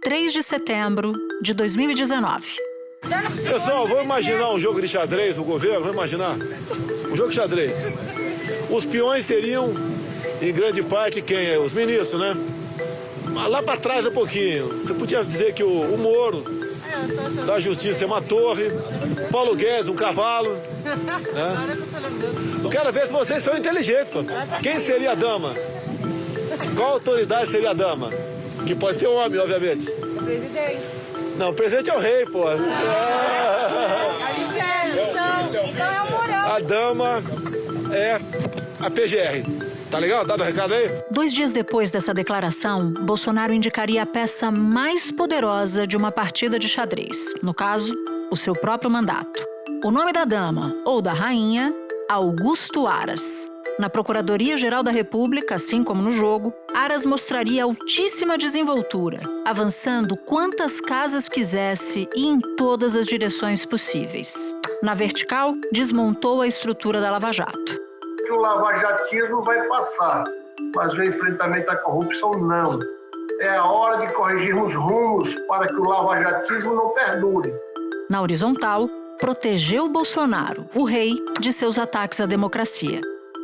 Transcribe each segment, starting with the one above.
3 de setembro de 2019. Pessoal, vamos imaginar um jogo de xadrez, o governo, vamos imaginar um jogo de xadrez. Os peões seriam, em grande parte, quem? Os ministros, né? Mas lá para trás um pouquinho, você podia dizer que o Moro, da Justiça, é uma torre, Paulo Guedes, um cavalo. Né? Eu quero ver se vocês são inteligentes, pô. Quem seria a dama? Qual autoridade seria a dama? Que pode ser homem, obviamente. O presidente. Não, o presidente é o rei, pô. Então é o Mourão. A dama é a PGR. Tá legal? Dado o recado aí? 2 dias depois dessa declaração, Bolsonaro indicaria a peça mais poderosa de uma partida de xadrez. No caso, o seu próprio mandato. O nome da dama, ou da rainha, Augusto Aras. Na Procuradoria-Geral da República, assim como no jogo, Aras mostraria altíssima desenvoltura, avançando quantas casas quisesse e em todas as direções possíveis. Na vertical, desmontou a estrutura da Lava Jato. Que o lavajatismo vai passar, mas o enfrentamento à corrupção não. É a hora de corrigirmos rumos para que o lavajatismo não perdure. Na horizontal, protegeu Bolsonaro, o rei, de seus ataques à democracia.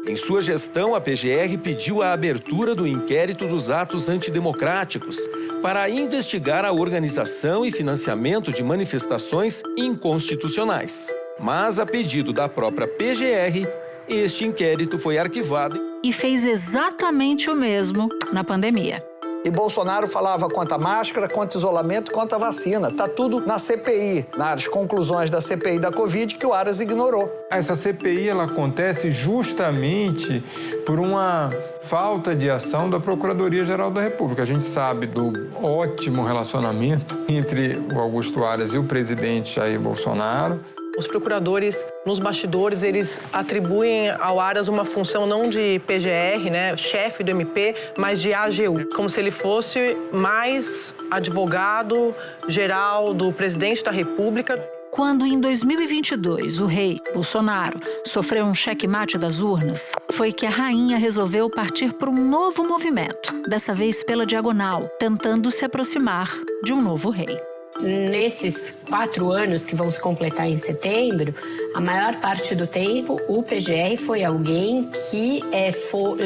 Em sua gestão, a PGR pediu a abertura do inquérito dos atos antidemocráticos para investigar a organização e financiamento de manifestações inconstitucionais. Mas, a pedido da própria PGR, este inquérito foi arquivado. E fez exatamente o mesmo na pandemia. E Bolsonaro falava quanto a máscara, quanto a isolamento, quanto a vacina. Tá tudo na CPI, nas conclusões da CPI da Covid, que o Aras ignorou. Essa CPI ela acontece justamente por uma falta de ação da Procuradoria-Geral da República. A gente sabe do ótimo relacionamento entre o Augusto Aras e o presidente Jair Bolsonaro. Os procuradores, nos bastidores, eles atribuem ao Aras uma função não de PGR, né, chefe do MP, mas de AGU, como se ele fosse mais advogado geral do presidente da República. Quando, em 2022, o rei, Bolsonaro, sofreu um checkmate das urnas, foi que a rainha resolveu partir para um novo movimento, dessa vez pela diagonal, tentando se aproximar de um novo rei. Nesses 4 anos que vão se completar em setembro, a maior parte do tempo o PGR foi alguém que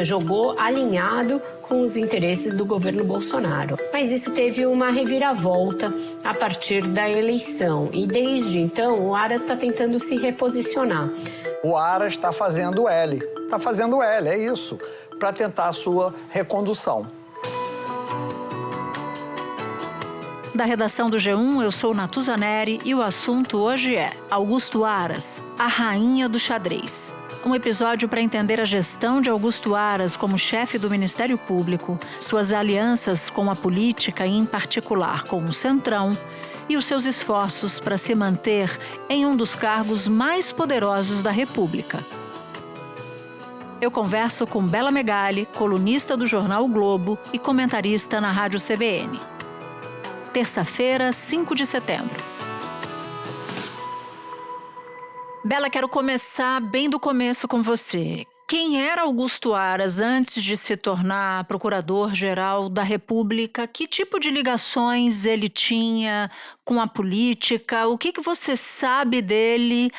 jogou alinhado com os interesses do governo Bolsonaro. Mas isso teve uma reviravolta a partir da eleição e desde então o Aras está tentando se reposicionar. O Aras está fazendo L. Está fazendo L, é isso, para tentar a sua recondução. Da redação do G1, eu sou Natuza Neri e o assunto hoje é Augusto Aras, a rainha do xadrez. Um episódio para entender a gestão de Augusto Aras como chefe do Ministério Público, suas alianças com a política e, em particular, com o Centrão, e os seus esforços para se manter em um dos cargos mais poderosos da República. Eu converso com Bela Megali, colunista do jornal o Globo e comentarista na Rádio CBN. Terça-feira, 5 de setembro. Bela, quero começar bem do começo com você. Quem era Augusto Aras antes de se tornar procurador-geral da República? Que tipo de ligações ele tinha com a política? O que você sabe dele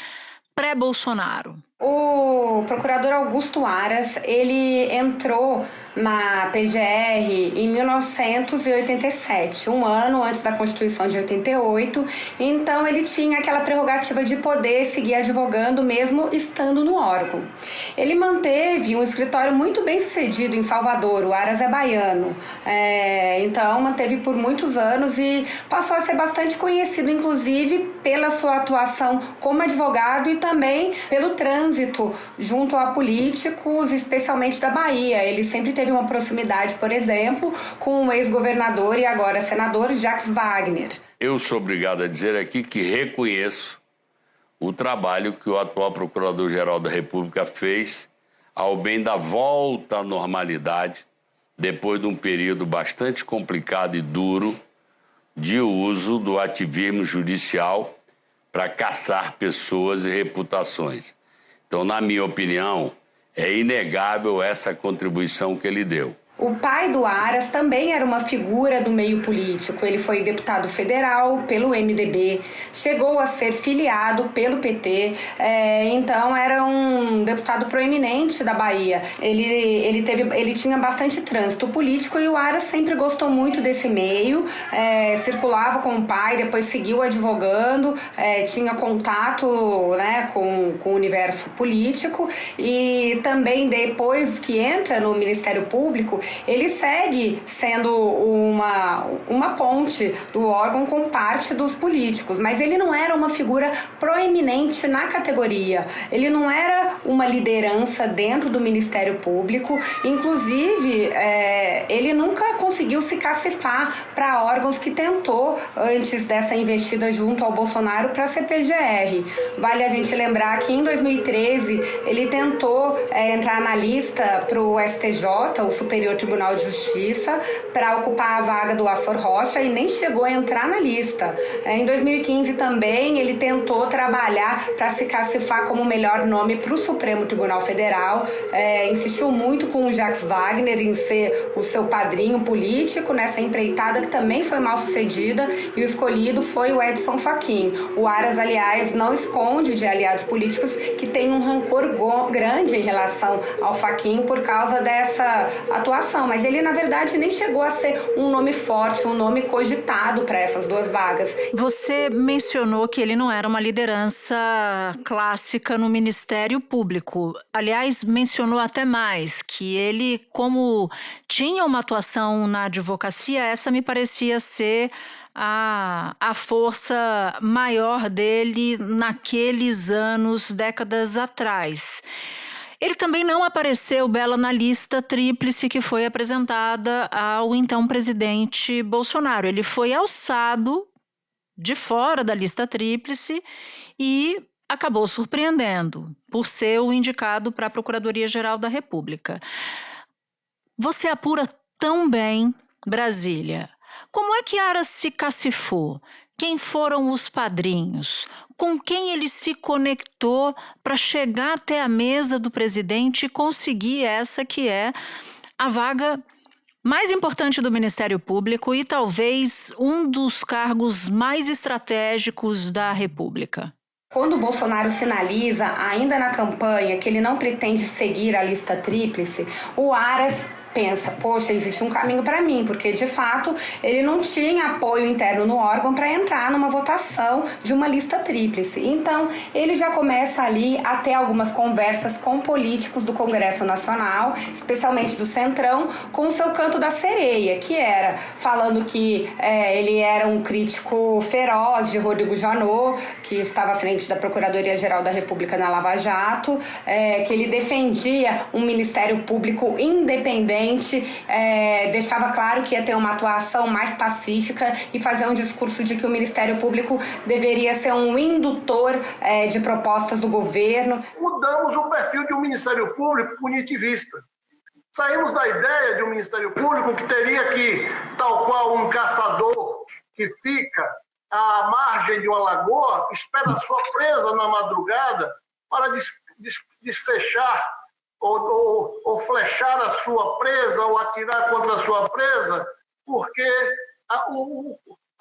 pré-Bolsonaro? O procurador Augusto Aras, ele entrou na PGR em 1987, um ano antes da Constituição de 88, então ele tinha aquela prerrogativa de poder seguir advogando mesmo estando no órgão. Ele manteve um escritório muito bem sucedido em Salvador, o Aras é baiano, então manteve por muitos anos e passou a ser bastante conhecido, inclusive pela sua atuação como advogado e também pelo trânsito junto a políticos, especialmente da Bahia. Ele sempre teve uma proximidade, por exemplo, com o ex-governador e agora senador Jacques Wagner. Eu sou obrigado a dizer aqui que reconheço o trabalho que o atual Procurador-Geral da República fez ao bem da volta à normalidade, depois de um período bastante complicado e duro de uso do ativismo judicial para caçar pessoas e reputações. Então, na minha opinião, é inegável essa contribuição que ele deu. O pai do Aras também era uma figura do meio político. Ele foi deputado federal pelo MDB, chegou a ser filiado pelo PT, então era um deputado proeminente da Bahia. Ele tinha bastante trânsito político e o Aras sempre gostou muito desse meio, circulava com o pai, depois seguiu advogando, tinha contato, né, com o universo político e também depois que entra no Ministério Público, ele segue sendo uma ponte do órgão com parte dos políticos, mas ele não era uma figura proeminente na categoria, ele não era uma liderança dentro do Ministério Público, inclusive ele nunca conseguiu se cacifar para órgãos que tentou antes dessa investida junto ao Bolsonaro para ser PGR. Vale a gente lembrar que em 2013 ele tentou entrar na lista para o STJ, o Superior Tribunal de Justiça, para ocupar a vaga do Assor Rocha e nem chegou a entrar na lista. Em 2015 também ele tentou trabalhar para se cacifar como o melhor nome para o Supremo Tribunal Federal, insistiu muito com o Jacques Wagner em ser o seu padrinho político nessa empreitada que também foi mal sucedida e o escolhido foi o Edson Fachin. O Aras, aliás, não esconde de aliados políticos que tem um rancor grande em relação ao Fachin por causa dessa atuação, mas ele, na verdade, nem chegou a ser um nome forte, um nome cogitado para essas duas vagas. Você mencionou que ele não era uma liderança clássica no Ministério Público. Aliás, mencionou até mais, que ele, como tinha uma atuação na advocacia, essa me parecia ser a força maior dele naqueles anos, décadas atrás. Ele também não apareceu, Bela, na lista tríplice que foi apresentada ao então presidente Bolsonaro. Ele foi alçado de fora da lista tríplice e acabou surpreendendo por ser o indicado para a Procuradoria-Geral da República. Você apura tão bem Brasília. Como é que Aras se cacifou? Quem foram os padrinhos? Com quem ele se conectou para chegar até a mesa do presidente e conseguir essa que é a vaga mais importante do Ministério Público e talvez um dos cargos mais estratégicos da República? Quando o Bolsonaro sinaliza, ainda na campanha, que ele não pretende seguir a lista tríplice, o Aras pensa, poxa, existe um caminho para mim, porque de fato ele não tinha apoio interno no órgão para entrar numa votação de uma lista tríplice. Então ele já começa ali a ter algumas conversas com políticos do Congresso Nacional, especialmente do Centrão, com o seu canto da sereia, que era falando que ele era um crítico feroz de Rodrigo Janot, que estava à frente da Procuradoria-Geral da República na Lava Jato, que ele defendia um Ministério Público independente, deixava claro que ia ter uma atuação mais pacífica e fazer um discurso de que o Ministério Público deveria ser um indutor de propostas do governo. Mudamos o perfil de um Ministério Público punitivista. Saímos da ideia de um Ministério Público que teria que, tal qual um caçador que fica à margem de uma lagoa, espera a sua presa na madrugada para desfechar ou flechar a sua presa ou atirar contra a sua presa, porque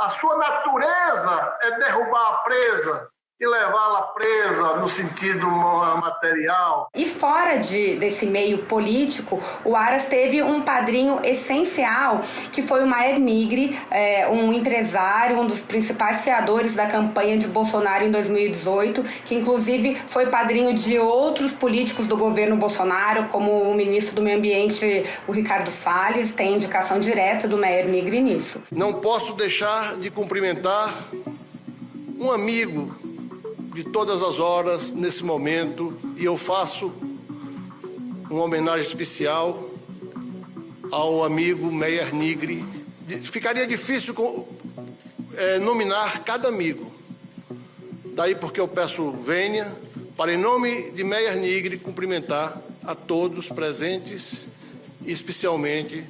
a sua natureza é derrubar a presa e levá-la presa no sentido material. E fora desse meio político, o Aras teve um padrinho essencial, que foi o Maher Nigri, um empresário, um dos principais fiadores da campanha de Bolsonaro em 2018, que inclusive foi padrinho de outros políticos do governo Bolsonaro, como o ministro do Meio Ambiente, o Ricardo Salles, tem indicação direta do Maher Nigri nisso. Não posso deixar de cumprimentar um amigo de todas as horas, nesse momento, e eu faço uma homenagem especial ao amigo Maher Nigri. Ficaria difícil nominar cada amigo. Daí porque eu peço vênia, para, em nome de Maher Nigri, cumprimentar a todos presentes, e especialmente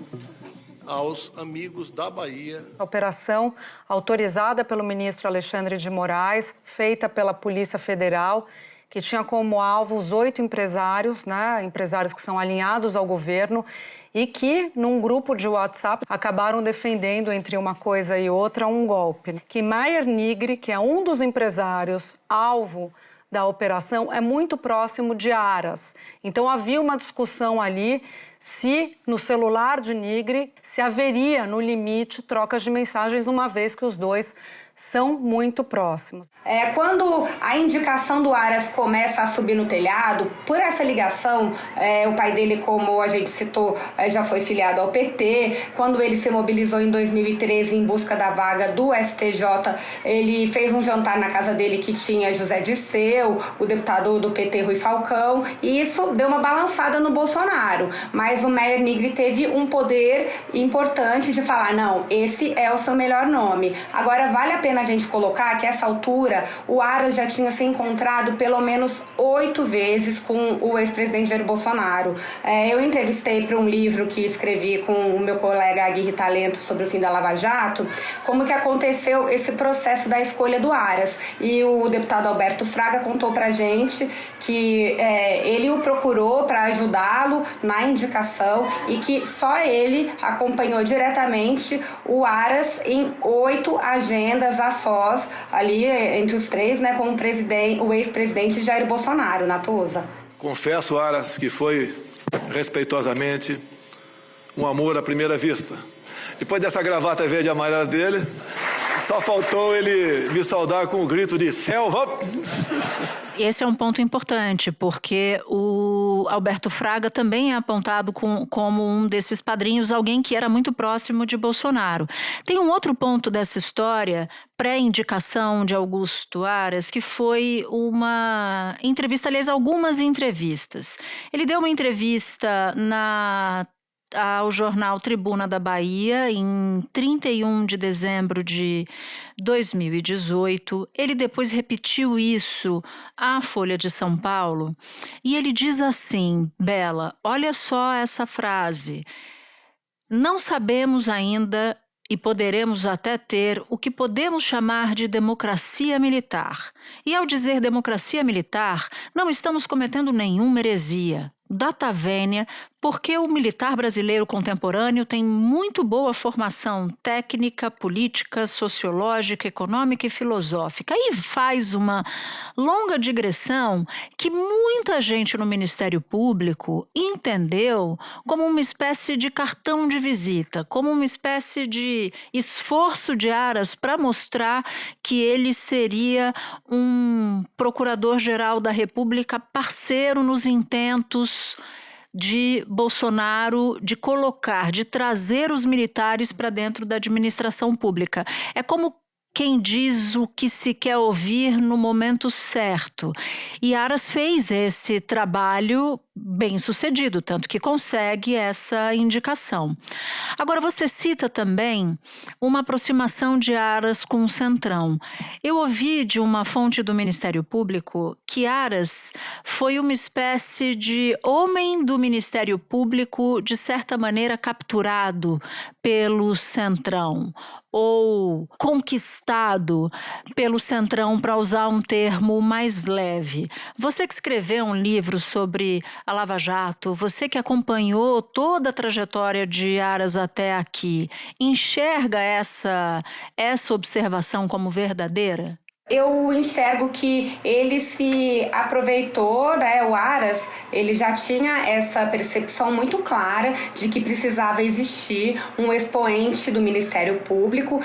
aos amigos da Bahia. A operação, autorizada pelo ministro Alexandre de Moraes, feita pela Polícia Federal, que tinha como alvo os 8 empresários, empresários que são alinhados ao governo e que, num grupo de WhatsApp, acabaram defendendo, entre uma coisa e outra, um golpe. Que Meyer Nigri, que é um dos empresários alvo da operação, é muito próximo de Aras. Então havia uma discussão ali se no celular de Nigri se haveria, no limite, trocas de mensagens, uma vez que os dois são muito próximos. Quando a indicação do Aras começa a subir no telhado, por essa ligação, o pai dele, como a gente citou, já foi filiado ao PT. Quando ele se mobilizou em 2013 em busca da vaga do STJ, ele fez um jantar na casa dele que tinha José Dirceu, o deputado do PT Rui Falcão, e isso deu uma balançada no Bolsonaro. Mas o Meyer Nigri teve um poder importante de falar, não, esse é o seu melhor nome. Agora, vale a pena a gente colocar que, a essa altura, o Aras já tinha se encontrado pelo menos 8 vezes com o ex-presidente Jair Bolsonaro. Eu entrevistei para um livro que escrevi com o meu colega Aguirre Talento sobre o fim da Lava Jato, como que aconteceu esse processo da escolha do Aras. E o deputado Alberto Fraga contou pra gente que ele o procurou para ajudá-lo na indicação e que só ele acompanhou diretamente o Aras em 8 agendas a sós, ali entre os três, né, com o ex-presidente Jair Bolsonaro, Natuza. Confesso, Aras, que foi respeitosamente um amor à primeira vista. Depois dessa gravata verde e amarela dele, só faltou ele me saudar com o grito de selva. Esse é um ponto importante, porque o Alberto Fraga também é apontado como um desses padrinhos, alguém que era muito próximo de Bolsonaro. Tem um outro ponto dessa história, pré-indicação de Augusto Aras, que foi uma entrevista, aliás, algumas entrevistas. Ele deu uma entrevista ao jornal Tribuna da Bahia, em 31 de dezembro de 2018. Ele depois repetiu isso à Folha de São Paulo e ele diz assim, Bela, olha só essa frase: não sabemos ainda e poderemos até ter o que podemos chamar de democracia militar. E ao dizer democracia militar, não estamos cometendo nenhuma heresia. Data vênia, porque o militar brasileiro contemporâneo tem muito boa formação técnica, política, sociológica, econômica e filosófica. E faz uma longa digressão que muita gente no Ministério Público entendeu como uma espécie de cartão de visita, como uma espécie de esforço de Aras para mostrar que ele seria um procurador-geral da República parceiro nos intentos de Bolsonaro de colocar, de trazer os militares para dentro da administração pública. É como quem diz o que se quer ouvir no momento certo. E Aras fez esse trabalho bem sucedido, tanto que consegue essa indicação. Agora, você cita também uma aproximação de Aras com o Centrão. Eu ouvi de uma fonte do Ministério Público que Aras foi uma espécie de homem do Ministério Público, de certa maneira capturado pelo Centrão, ou conquistado pelo Centrão, para usar um termo mais leve. Você que escreveu um livro sobre a Lava Jato, você que acompanhou toda a trajetória de Aras até aqui, enxerga essa observação como verdadeira? Eu enxergo que ele se aproveitou, né? O Aras, ele já tinha essa percepção muito clara de que precisava existir um expoente do Ministério Público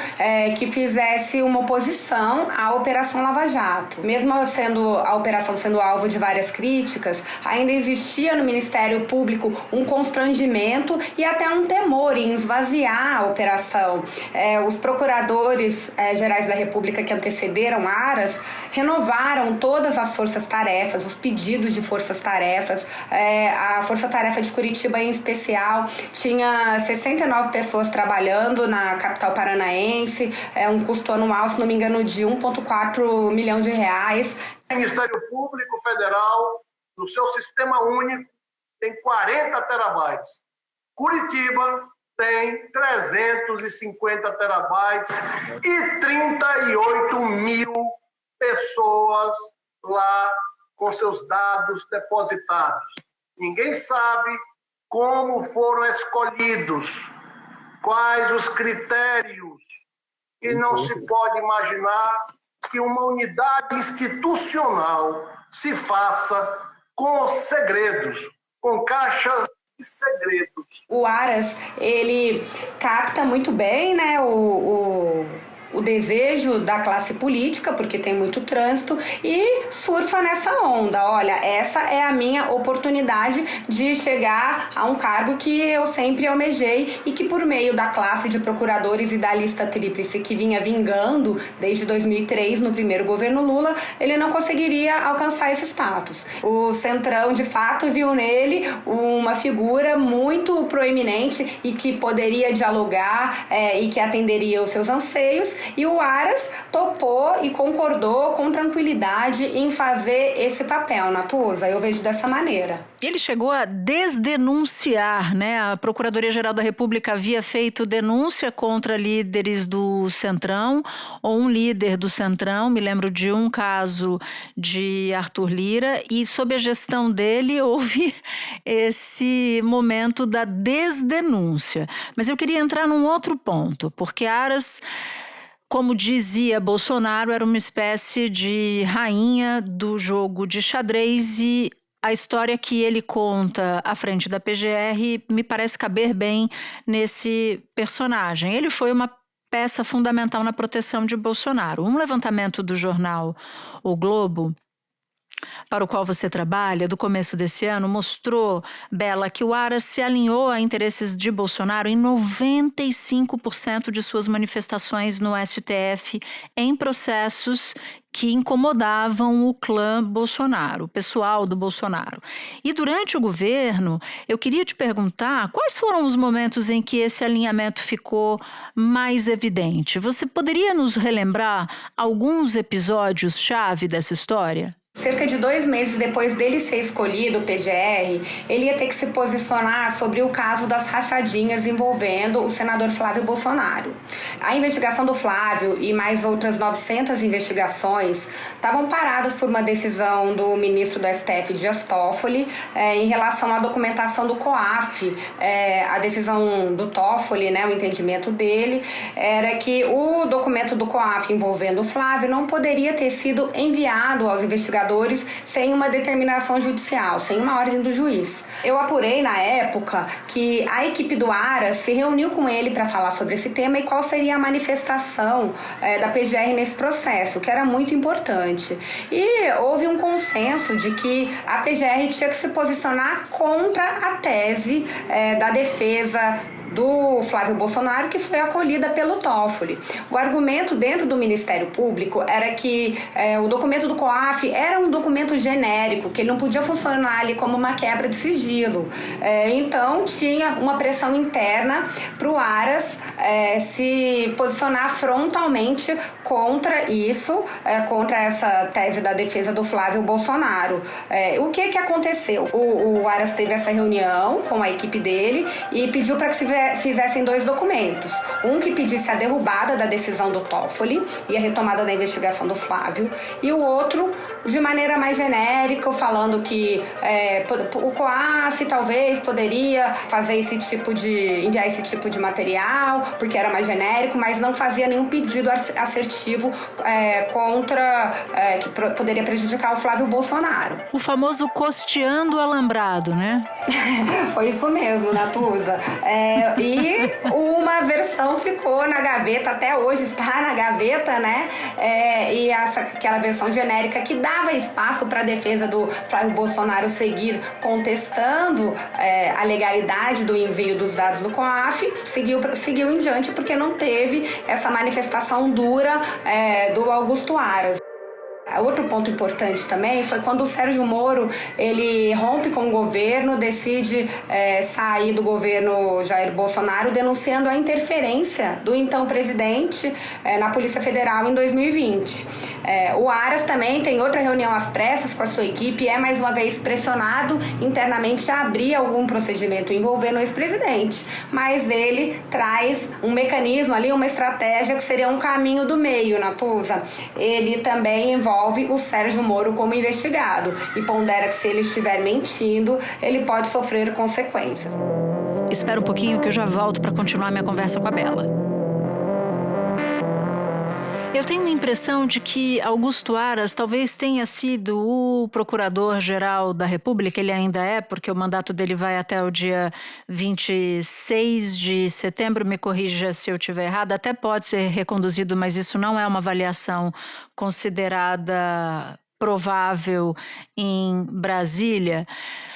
que fizesse uma oposição à Operação Lava Jato. Mesmo a operação sendo alvo de várias críticas, ainda existia no Ministério Público um constrangimento e até um temor em esvaziar a operação. Os procuradores gerais da República que antecederam Aras renovaram todas as forças-tarefas, os pedidos de forças-tarefas. A Força-Tarefa de Curitiba, em especial, tinha 69 pessoas trabalhando na capital paranaense, um custo anual, se não me engano, de 1,4 milhão de reais. O Ministério Público Federal, no seu sistema único, tem 40 terabytes. Curitiba tem 350 terabytes e 38 mil pessoas lá com seus dados depositados. Ninguém sabe como foram escolhidos, quais os critérios, e não se pode imaginar que uma unidade institucional se faça com segredos, com caixas de segredos. O Aras, ele capta muito bem, né, o desejo da classe política, porque tem muito trânsito, e surfa nessa onda. Olha, essa é a minha oportunidade de chegar a um cargo que eu sempre almejei e que, por meio da classe de procuradores e da lista tríplice que vinha vingando desde 2003, no primeiro governo Lula, ele não conseguiria alcançar esse status. O Centrão, de fato, viu nele uma figura muito proeminente e que poderia dialogar e que atenderia os seus anseios. E o Aras topou e concordou com tranquilidade em fazer esse papel, Natuza. Eu vejo dessa maneira. Ele chegou a desdenunciar, né? A Procuradoria-Geral da República havia feito denúncia contra líderes do Centrão, ou um líder do Centrão, me lembro de um caso de Arthur Lira, e sob a gestão dele houve esse momento da desdenúncia. Mas eu queria entrar num outro ponto, porque Aras, como dizia Bolsonaro, era uma espécie de rainha do jogo de xadrez, e a história que ele conta à frente da PGR me parece caber bem nesse personagem. Ele foi uma peça fundamental na proteção de Bolsonaro. Um levantamento do jornal O Globo, para o qual você trabalha, do começo desse ano, mostrou, Bela, que o Aras se alinhou a interesses de Bolsonaro em 95% de suas manifestações no STF em processos que incomodavam o clã Bolsonaro, o pessoal do Bolsonaro. E durante o governo, eu queria te perguntar quais foram os momentos em que esse alinhamento ficou mais evidente. Você poderia nos relembrar alguns episódios-chave dessa história? Cerca de 2 meses depois dele ser escolhido, o PGR, ele ia ter que se posicionar sobre o caso das rachadinhas envolvendo o senador Flávio Bolsonaro. A investigação do Flávio e mais outras 900 investigações estavam paradas por uma decisão do ministro do STF, Dias Toffoli, em relação à documentação do COAF. A decisão do Toffoli, né, o entendimento dele, era que o documento do COAF envolvendo o Flávio não poderia ter sido enviado aos investigadores sem uma determinação judicial, sem uma ordem do juiz. Eu apurei na época que a equipe do Aras se reuniu com ele para falar sobre esse tema e qual seria a manifestação da PGR nesse processo, que era muito importante. E houve um consenso de que a PGR tinha que se posicionar contra a tese da defesa do Flávio Bolsonaro, que foi acolhida pelo Toffoli. O argumento dentro do Ministério Público era que o documento do COAF era um documento genérico, que ele não podia funcionar ali como uma quebra de sigilo. Então, tinha uma pressão interna para o Aras se posicionar frontalmente contra isso, contra essa tese da defesa do Flávio Bolsonaro. O que aconteceu? O Aras teve essa reunião com a equipe dele e pediu para que se fizessem 2 documentos. Um que pedisse a derrubada da decisão do Toffoli e a retomada da investigação do Flávio, e o outro de maneira mais genérica, falando que o COAF talvez poderia fazer enviar esse tipo de material, porque era mais genérico, mas não fazia nenhum pedido assertivo contra que poderia prejudicar o Flávio Bolsonaro. O famoso costeando o alambrado, né? Foi isso mesmo, Natuza. E uma versão ficou na gaveta, até hoje está na gaveta, né? E aquela versão genérica que dava espaço para a defesa do Flávio Bolsonaro seguir contestando a legalidade do envio dos dados do COAF, seguiu em diante porque não teve essa manifestação dura do Augusto Aras. Outro ponto importante também foi quando o Sérgio Moro ele rompe com o governo, decide sair do governo Jair Bolsonaro, denunciando a interferência do então presidente na Polícia Federal em 2020. O Aras também tem outra reunião às pressas com a sua equipe e é mais uma vez pressionado internamente a abrir algum procedimento envolvendo o ex-presidente, mas ele traz um mecanismo ali, uma estratégia que seria um caminho do meio, Natuza. Ele também envolve envolve o Sérgio Moro como investigado e pondera que se ele estiver mentindo, ele pode sofrer consequências. Espera um pouquinho que eu já volto para continuar minha conversa com a Bela. Eu tenho a impressão de que Augusto Aras talvez tenha sido o Procurador-Geral da República, ele ainda é, porque o mandato dele vai até o dia 26 de setembro, me corrija se eu estiver errada, até pode ser reconduzido, mas isso não é uma avaliação considerada provável em Brasília.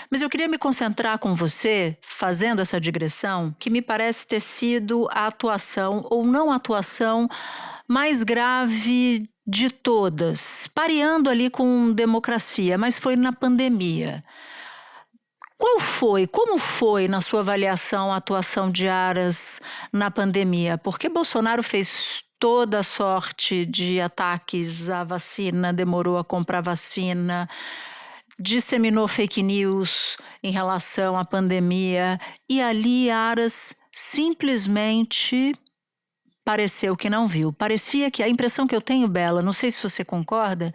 Mas eu queria me concentrar com você, fazendo essa digressão, que me parece ter sido a atuação ou não atuação mais grave de todas, pareando ali com democracia, mas foi na pandemia. Como foi, na sua avaliação, a atuação de Aras na pandemia? Porque Bolsonaro fez toda sorte de ataques à vacina, demorou a comprar vacina, disseminou fake news em relação à pandemia, e ali Aras simplesmente pareceu que não viu. Parecia que, a impressão que eu tenho, Bela, não sei se você concorda,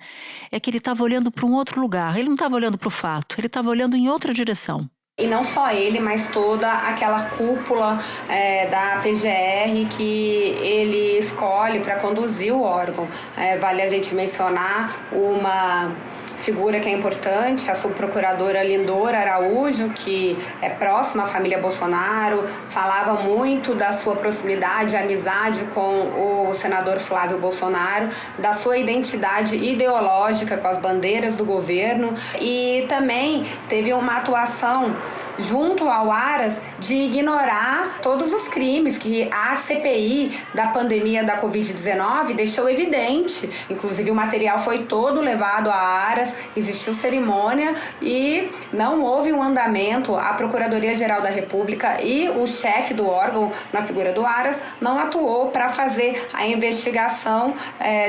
é que ele estava olhando para um outro lugar. Ele não estava olhando para o fato, ele estava olhando em outra direção. E não só ele, mas toda aquela cúpula da PGR que ele escolhe para conduzir o órgão. Vale a gente mencionar uma figura que é importante, a subprocuradora Lindora Araújo, que é próxima à família Bolsonaro, falava muito da sua proximidade, amizade com o senador Flávio Bolsonaro, da sua identidade ideológica com as bandeiras do governo, e também teve uma atuação junto ao Aras de ignorar todos os crimes que a CPI da pandemia da Covid-19 deixou evidente. Inclusive o material foi todo levado a Aras, existiu cerimônia e não houve um andamento. A Procuradoria-Geral da República e o chefe do órgão, na figura do Aras, não atuou para fazer a investigação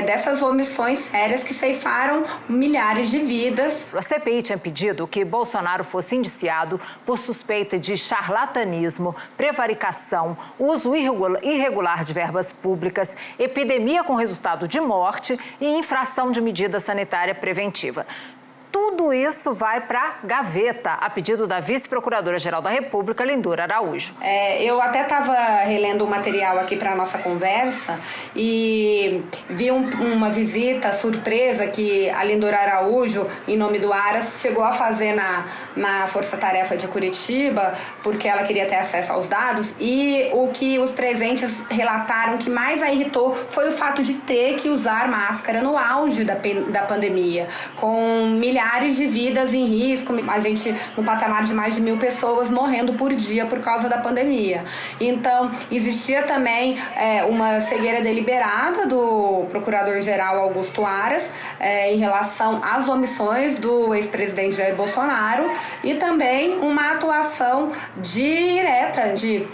dessas omissões sérias que ceifaram milhares de vidas. A CPI tinha pedido que Bolsonaro fosse indiciado por suspeita de charlatanismo, prevaricação, uso irregular de verbas públicas, epidemia com resultado de morte e infração de medida sanitária preventiva. Tudo isso vai para a gaveta, a pedido da vice-procuradora-geral da República, Lindora Araújo. Eu até estava relendo o material aqui para a nossa conversa e vi uma visita surpresa que a Lindora Araújo, em nome do Aras, chegou a fazer na Força Tarefa de Curitiba, porque ela queria ter acesso aos dados, e o que os presentes relataram que mais a irritou foi o fato de ter que usar máscara no auge da pandemia, com milhares de vidas em risco, a gente no patamar de mais de 1.000 pessoas morrendo por dia por causa da pandemia. Então, existia também uma cegueira deliberada do Procurador-Geral Augusto Aras em relação às omissões do ex-presidente Jair Bolsonaro e também uma atuação direta de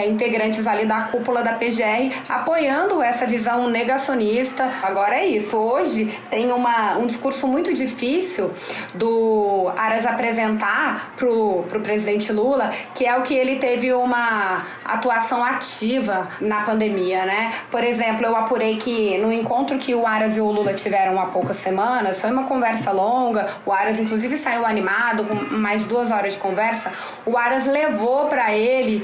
integrantes ali da cúpula da PGR apoiando essa visão negacionista. Agora é isso, hoje tem um discurso muito difícil do Aras apresentar pro presidente Lula, que é o que ele teve uma atuação ativa na pandemia, né? Por exemplo, eu apurei que no encontro que o Aras e o Lula tiveram há poucas semanas, foi uma conversa longa, o Aras inclusive saiu animado, com mais de 2 horas de conversa, o Aras levou para ele,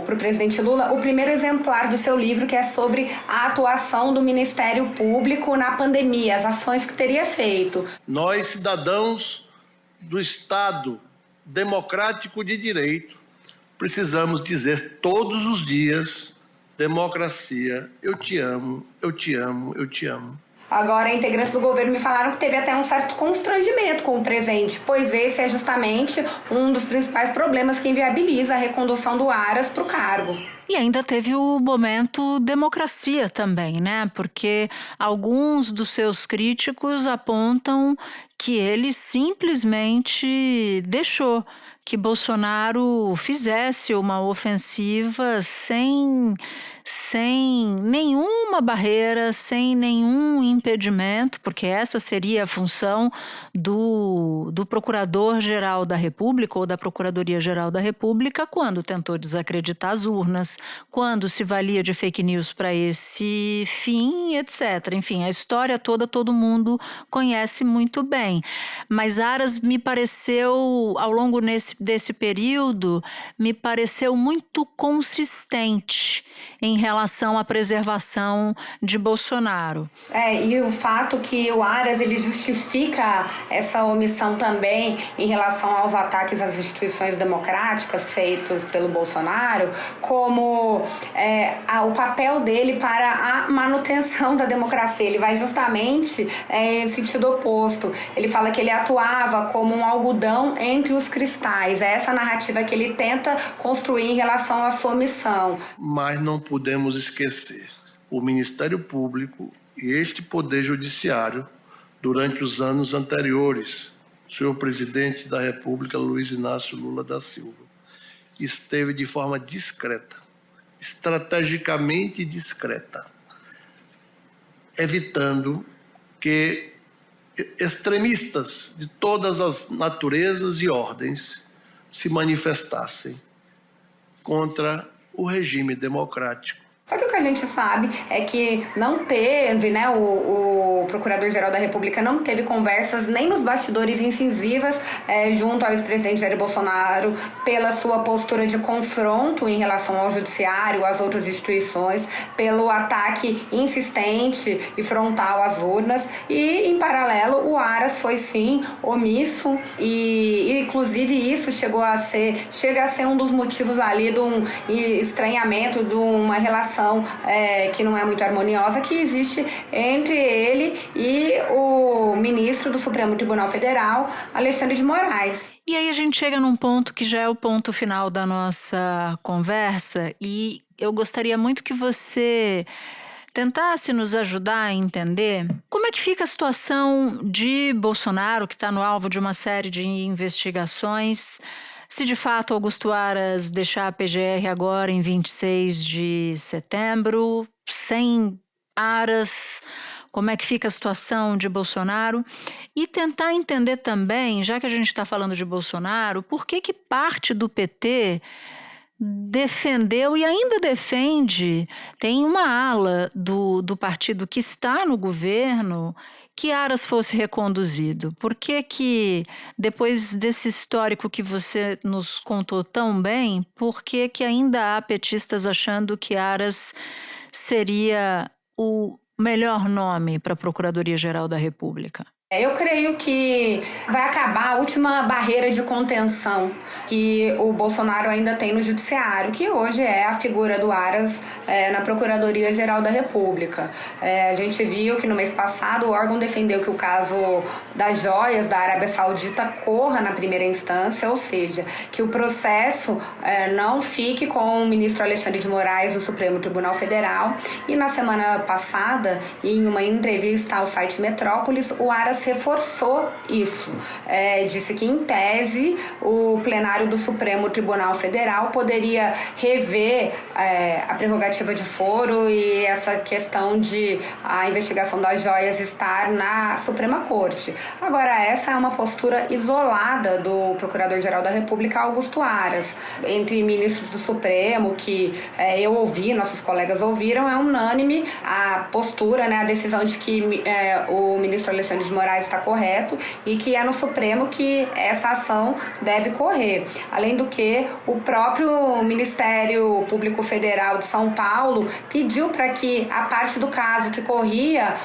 pro presidente Lula, o primeiro exemplar do seu livro, que é sobre a atuação do Ministério Público na pandemia, as ações que teria feito. Nós, cidadãos do Estado democrático de direito, precisamos dizer todos os dias: democracia, eu te amo, eu te amo, eu te amo. Agora, integrantes do governo me falaram que teve até um certo constrangimento com o presente, pois esse é justamente um dos principais problemas que inviabiliza a recondução do Aras para o cargo. E ainda teve o momento democracia também, né? Porque alguns dos seus críticos apontam que ele simplesmente deixou que Bolsonaro fizesse uma ofensiva sem sem nenhuma barreira, sem nenhum impedimento, porque essa seria a função do Procurador-Geral da República ou da Procuradoria-Geral da República quando tentou desacreditar as urnas, quando se valia de fake news para esse fim, etc. Enfim, a história toda todo mundo conhece muito bem. Mas Aras me pareceu, ao longo desse período, me pareceu muito consistente em relação à preservação de Bolsonaro. E o fato que o Aras ele justifica essa omissão também em relação aos ataques às instituições democráticas feitos pelo Bolsonaro, como o papel dele para a manutenção da democracia. Ele vai justamente em sentido oposto. Ele fala que ele atuava como um algodão entre os cristais. É essa narrativa que ele tenta construir em relação à sua missão. Mas não podemos esquecer o Ministério Público e este Poder Judiciário durante os anos anteriores. O senhor presidente da República, Luiz Inácio Lula da Silva, esteve de forma discreta, estrategicamente discreta, evitando que extremistas de todas as naturezas e ordens se manifestassem contra o regime democrático. Só que o que a gente sabe é que não teve, o Procurador-Geral da República não teve conversas nem nos bastidores incisivas junto ao ex-presidente Jair Bolsonaro pela sua postura de confronto em relação ao judiciário, às outras instituições, pelo ataque insistente e frontal às urnas e, em paralelo, o Aras foi sim omisso e inclusive isso chega a ser um dos motivos ali de um estranhamento, de uma relação que não é muito harmoniosa que existe entre ele e o ministro do Supremo Tribunal Federal, Alexandre de Moraes. E aí a gente chega num ponto que já é o ponto final da nossa conversa e eu gostaria muito que você tentasse nos ajudar a entender como é que fica a situação de Bolsonaro, que está no alvo de uma série de investigações. Se de fato Augusto Aras deixar a PGR agora em 26 de setembro, sem Aras, como é que fica a situação de Bolsonaro? E tentar entender também, já que a gente está falando de Bolsonaro, por que parte do PT defendeu e ainda defende, tem uma ala do partido que está no governo, que Aras fosse reconduzido. Por que depois desse histórico que você nos contou tão bem, por que ainda há petistas achando que Aras seria o melhor nome para a Procuradoria-Geral da República? Eu creio que vai acabar a última barreira de contenção que o Bolsonaro ainda tem no judiciário, que hoje é a figura do Aras na Procuradoria-Geral da República. A gente viu que no mês passado o órgão defendeu que o caso das joias da Arábia Saudita corra na primeira instância, ou seja, que o processo não fique com o ministro Alexandre de Moraes do Supremo Tribunal Federal. E na semana passada, em uma entrevista ao site Metrópolis, o Aras reforçou isso. Disse que, em tese, o plenário do Supremo Tribunal Federal poderia rever a prerrogativa de foro e essa questão de a investigação das joias estar na Suprema Corte. Agora, essa é uma postura isolada do Procurador-Geral da República, Augusto Aras. Entre ministros do Supremo, que eu ouvi, nossos colegas ouviram, é unânime a postura, a decisão de que o ministro Alexandre de Moraes está correto e que é no Supremo que essa ação deve correr. Além do que, o próprio Ministério Público Federal de São Paulo pediu para que a parte do caso que corria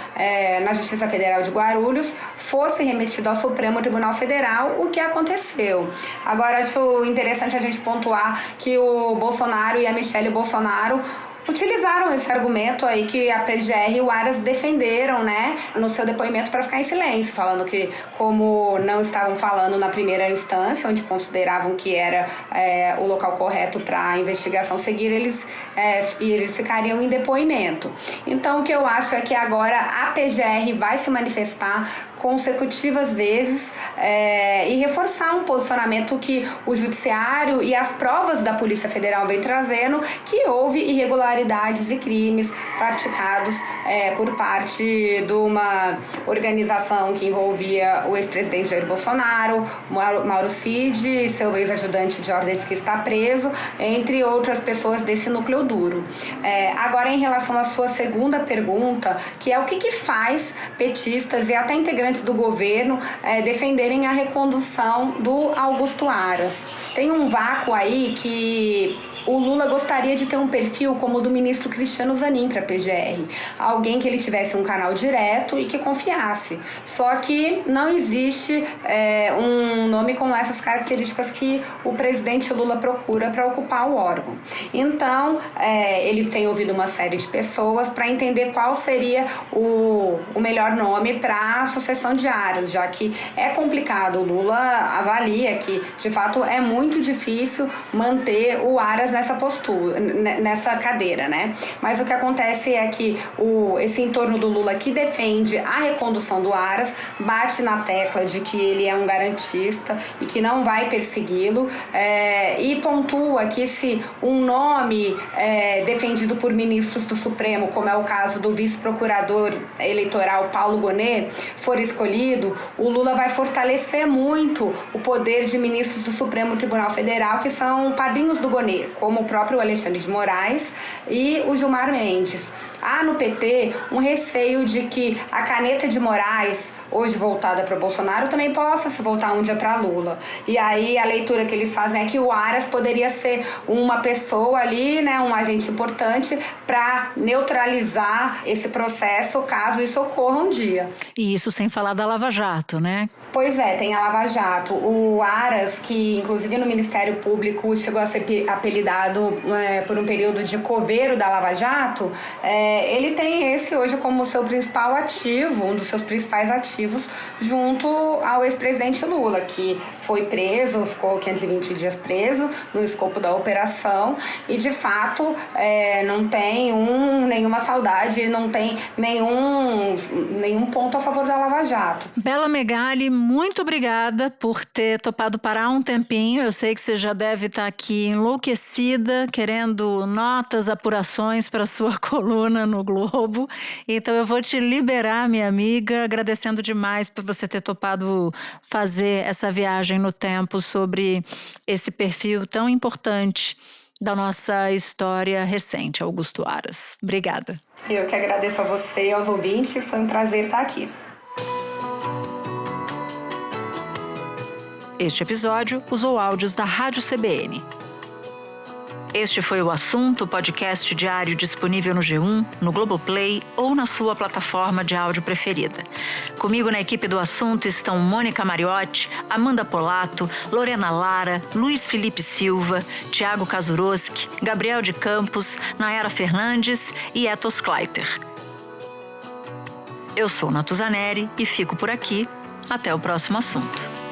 na Justiça Federal de Guarulhos fosse remetido ao Supremo Tribunal Federal, o que aconteceu. Agora, acho interessante a gente pontuar que o Bolsonaro e a Michelle Bolsonaro utilizaram esse argumento aí que a PGR e o Aras defenderam, no seu depoimento para ficar em silêncio, falando que, como não estavam falando na primeira instância, onde consideravam que era o local correto para a investigação seguir, eles ficariam em depoimento. Então, o que eu acho é que agora a PGR vai se manifestar consecutivas vezes e reforçar um posicionamento que o Judiciário e as provas da Polícia Federal vem trazendo, que houve irregularidades e crimes praticados por parte de uma organização que envolvia o ex-presidente Jair Bolsonaro, Mauro Cid, seu ex-ajudante de ordens que está preso, entre outras pessoas desse núcleo duro. Agora, em relação à sua segunda pergunta, que é o que faz petistas e até integrantes do governo defenderem a recondução do Augusto Aras. Tem um vácuo aí que o Lula gostaria de ter um perfil como o do ministro Cristiano Zanin para a PGR. Alguém que ele tivesse um canal direto e que confiasse. Só que não existe um nome com essas características que o presidente Lula procura para ocupar o órgão. Então, ele tem ouvido uma série de pessoas para entender qual seria o melhor nome para a sucessão de Aras, já que é complicado. O Lula avalia que, de fato, é muito difícil manter o Aras nessa postura, nessa cadeira, né? Mas o que acontece é que esse entorno do Lula que defende a recondução do Aras bate na tecla de que ele é um garantista e que não vai persegui-lo e pontua que se um nome defendido por ministros do Supremo, como é o caso do vice-procurador eleitoral Paulo Gonet, for escolhido, o Lula vai fortalecer muito o poder de ministros do Supremo Tribunal Federal, que são padrinhos do Gonet, como o próprio Alexandre de Moraes e o Gilmar Mendes. Há no PT um receio de que a caneta de Moraes, hoje voltada para o Bolsonaro, também possa se voltar um dia para Lula. E aí a leitura que eles fazem é que o Aras poderia ser uma pessoa ali, né, um agente importante para neutralizar esse processo caso isso ocorra um dia. E isso sem falar da Lava Jato, né? Pois é, tem a Lava Jato. O Aras, que inclusive no Ministério Público chegou a ser apelidado por um período de coveiro da Lava Jato, ele tem esse hoje como seu principal ativo, um dos seus principais ativos, junto ao ex-presidente Lula, que foi preso, ficou 520 dias preso no escopo da operação e, de fato, não tem nenhuma saudade, não tem nenhum ponto a favor da Lava Jato. Bela Megali, muito obrigada por ter topado parar um tempinho. Eu sei que você já deve estar aqui enlouquecida, querendo notas, apurações para sua coluna no Globo. Então eu vou te liberar, minha amiga, agradecendo demais por você ter topado fazer essa viagem no tempo sobre esse perfil tão importante da nossa história recente, Augusto Aras. Obrigada. Eu que agradeço a você e aos ouvintes, foi um prazer estar aqui. Este episódio usou áudios da Rádio CBN. Este foi o Assunto, podcast diário disponível no G1, no Globoplay ou na sua plataforma de áudio preferida. Comigo na equipe do Assunto estão Mônica Mariotti, Amanda Polato, Lorena Lara, Luiz Felipe Silva, Tiago Kazuroski, Gabriel de Campos, Nayara Fernandes e Etos Kleiter. Eu sou Natuzaneri e fico por aqui. Até o próximo assunto.